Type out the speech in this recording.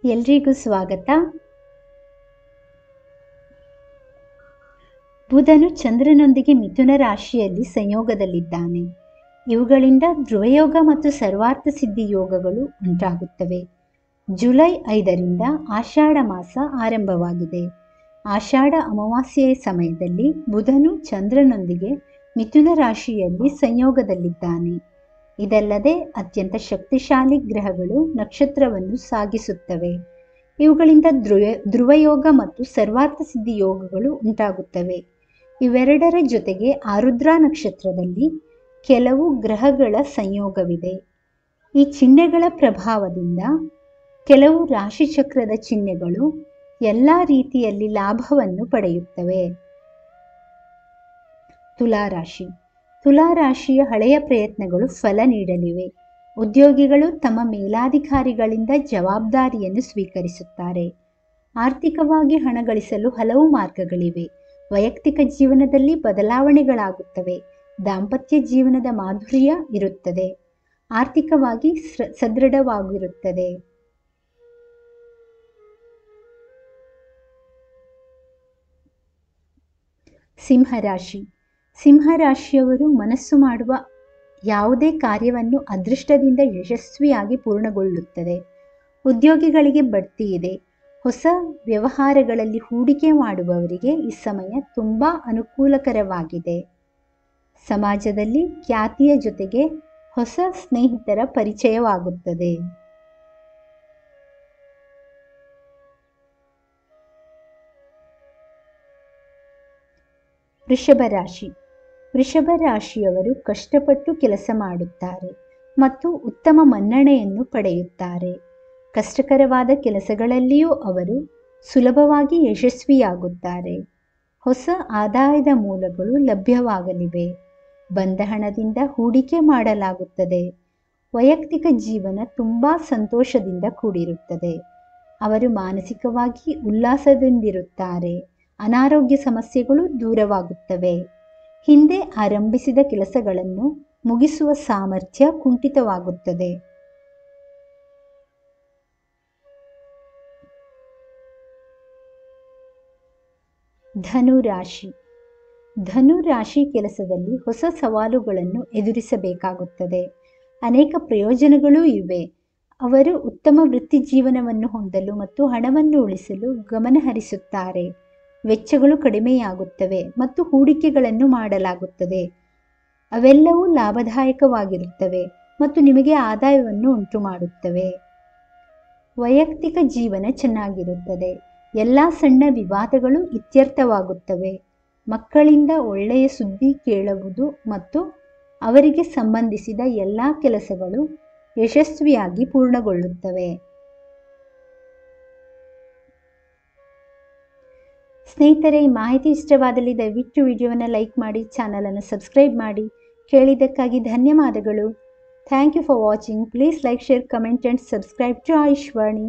ಎಲ್ರಿಗೂ ಸ್ವಾಗತ. ಬುಧನು ಚಂದ್ರನೊಂದಿಗೆ ಮಿಥುನ ರಾಶಿಯಲ್ಲಿ ಸಂಯೋಗದಲ್ಲಿದ್ದಾನೆ. ಇವುಗಳಿಂದ ಧ್ರುವಯೋಗ ಮತ್ತು ಸರ್ವಾರ್ಥ ಸಿದ್ಧಿ ಯೋಗಗಳು ಉಂಟಾಗುತ್ತವೆ. ಜುಲೈ 5ರಿಂದ ಆಷಾಢ ಮಾಸ ಆರಂಭವಾಗಿದೆ. ಆಷಾಢ ಅಮಾವಾಸ್ಯೆಯ ಸಮಯದಲ್ಲಿ ಬುಧನು ಚಂದ್ರನೊಂದಿಗೆ ಮಿಥುನ ರಾಶಿಯಲ್ಲಿ ಸಂಯೋಗದಲ್ಲಿದ್ದಾನೆ. ಇದಲ್ಲದೆ ಅತ್ಯಂತ ಶಕ್ತಿಶಾಲಿ ಗ್ರಹಗಳು ನಕ್ಷತ್ರವನ್ನು ಸಾಗಿಸುತ್ತವೆ. ಇವುಗಳಿಂದ ಧ್ರುವಯೋಗ ಮತ್ತು ಸರ್ವಾರ್ಥ ಸಿದ್ಧಿ ಯೋಗಗಳು ಉಂಟಾಗುತ್ತವೆ. ಇವೆರಡರ ಜೊತೆಗೆ ಆರುದ್ರಾ ನಕ್ಷತ್ರದಲ್ಲಿ ಕೆಲವು ಗ್ರಹಗಳ ಸಂಯೋಗವಿದೆ. ಈ ಚಿಹ್ನೆಗಳ ಪ್ರಭಾವದಿಂದ ಕೆಲವು ರಾಶಿಚಕ್ರದ ಚಿಹ್ನೆಗಳು ಎಲ್ಲ ರೀತಿಯಲ್ಲಿ ಲಾಭವನ್ನು ಪಡೆಯುತ್ತವೆ. ತುಲಾರಾಶಿ. ತುಲಾರಾಶಿಯ ಹಳೆಯ ಪ್ರಯತ್ನಗಳು ಫಲ ನೀಡಲಿವೆ. ಉದ್ಯೋಗಿಗಳು ತಮ್ಮ ಮೇಲಾಧಿಕಾರಿಗಳಿಂದ ಜವಾಬ್ದಾರಿಯನ್ನು ಸ್ವೀಕರಿಸುತ್ತಾರೆ. ಆರ್ಥಿಕವಾಗಿ ಹಣ ಗಳಿಸಲು ಹಲವು ಮಾರ್ಗಗಳಿವೆ. ವೈಯಕ್ತಿಕ ಜೀವನದಲ್ಲಿ ಬದಲಾವಣೆಗಳಾಗುತ್ತವೆ. ದಾಂಪತ್ಯ ಜೀವನದ ಮಾಧುರ್ಯ ಇರುತ್ತದೆ. ಆರ್ಥಿಕವಾಗಿ ಸದೃಢವಾಗಿರುತ್ತದೆ. ಸಿಂಹರಾಶಿ. ಸಿಂಹರಾಶಿಯವರು ಮನಸ್ಸು ಮಾಡುವ ಯಾವುದೇ ಕಾರ್ಯವನ್ನು ಅದೃಷ್ಟದಿಂದ ಯಶಸ್ವಿಯಾಗಿ ಪೂರ್ಣಗೊಳ್ಳುತ್ತದೆ. ಉದ್ಯೋಗಿಗಳಿಗೆ ಬಡ್ತಿ ಇದೆ. ಹೊಸ ವ್ಯವಹಾರಗಳಲ್ಲಿ ಹೂಡಿಕೆ ಮಾಡುವವರಿಗೆ ಈ ಸಮಯ ತುಂಬ ಅನುಕೂಲಕರವಾಗಿದೆ. ಸಮಾಜದಲ್ಲಿ ಖ್ಯಾತಿಯ ಜೊತೆಗೆ ಹೊಸ ಸ್ನೇಹಿತರ ಪರಿಚಯವಾಗುತ್ತದೆ. ವೃಷಭ ರಾಶಿ. ವೃಷಭ ರಾಶಿಯವರು ಕಷ್ಟಪಟ್ಟು ಕೆಲಸ ಮಾಡುತ್ತಾರೆ ಮತ್ತು ಉತ್ತಮ ಮನ್ನಣೆಯನ್ನು ಪಡೆಯುತ್ತಾರೆ. ಕಷ್ಟಕರವಾದ ಕೆಲಸಗಳಲ್ಲಿಯೂ ಅವರು ಸುಲಭವಾಗಿ ಯಶಸ್ವಿಯಾಗುತ್ತಾರೆ. ಹೊಸ ಆದಾಯದ ಮೂಲಗಳು ಲಭ್ಯವಾಗಲಿವೆ. ಬಂದ ಹಣದಿಂದ ಹೂಡಿಕೆ ಮಾಡಲಾಗುತ್ತದೆ. ವೈಯಕ್ತಿಕ ಜೀವನ ತುಂಬ ಸಂತೋಷದಿಂದ ಕೂಡಿರುತ್ತದೆ. ಅವರು ಮಾನಸಿಕವಾಗಿ ಉಲ್ಲಾಸದಿಂದಿರುತ್ತಾರೆ. ಅನಾರೋಗ್ಯ ಸಮಸ್ಯೆಗಳು ದೂರವಾಗುತ್ತವೆ. ಹಿಂದೆ ಆರಂಭಿಸಿದ ಕೆಲಸಗಳನ್ನು ಮುಗಿಸುವ ಸಾಮರ್ಥ್ಯ ಕುಂಠಿತವಾಗುತ್ತದೆ. ಧನುರಾಶಿ. ಧನುರಾಶಿ ಕೆಲಸದಲ್ಲಿ ಹೊಸ ಸವಾಲುಗಳನ್ನು ಎದುರಿಸಬೇಕಾಗುತ್ತದೆ. ಅನೇಕ ಪ್ರಯೋಜನಗಳೂ ಇವೆ. ಅವರು ಉತ್ತಮ ವೃತ್ತಿ ಜೀವನವನ್ನು ಹೊಂದಲು ಮತ್ತು ಹಣವನ್ನು ಉಳಿಸಲು ಗಮನ ಹರಿಸುತ್ತಾರೆ. ವೆಚ್ಚಗಳು ಕಡಿಮೆಯಾಗುತ್ತವೆ ಮತ್ತು ಹೂಡಿಕೆಗಳನ್ನು ಮಾಡಲಾಗುತ್ತದೆ. ಅವೆಲ್ಲವೂ ಲಾಭದಾಯಕವಾಗಿರುತ್ತವೆ ಮತ್ತು ನಿಮಗೆ ಆದಾಯವನ್ನು ಉಂಟುಮಾಡುತ್ತವೆ. ವೈಯಕ್ತಿಕ ಜೀವನ ಚೆನ್ನಾಗಿರುತ್ತದೆ. ಎಲ್ಲ ಸಣ್ಣ ವಿವಾದಗಳು ಇತ್ಯರ್ಥವಾಗುತ್ತವೆ. ಮಕ್ಕಳಿಂದ ಒಳ್ಳೆಯ ಸುದ್ದಿ ಕೇಳುವುದು ಮತ್ತು ಅವರಿಗೆ ಸಂಬಂಧಿಸಿದ ಎಲ್ಲ ಕೆಲಸಗಳು ಯಶಸ್ವಿಯಾಗಿ ಪೂರ್ಣಗೊಳ್ಳುತ್ತವೆ. ಸ್ನೇಹಿತರೆ, ಈ ಮಾಹಿತಿ ಇಷ್ಟವಾದಲ್ಲಿ ದಯವಿಟ್ಟು ವಿಡಿಯೋವನ್ನು ಲೈಕ್ ಮಾಡಿ, ಚಾನಲನ್ನು ಸಬ್ಸ್ಕ್ರೈಬ್ ಮಾಡಿ. ಕೇಳಿದ್ದಕ್ಕಾಗಿ ಧನ್ಯವಾದಗಳು. Thank you for watching. Please like, share, comment and subscribe to Ayushvani.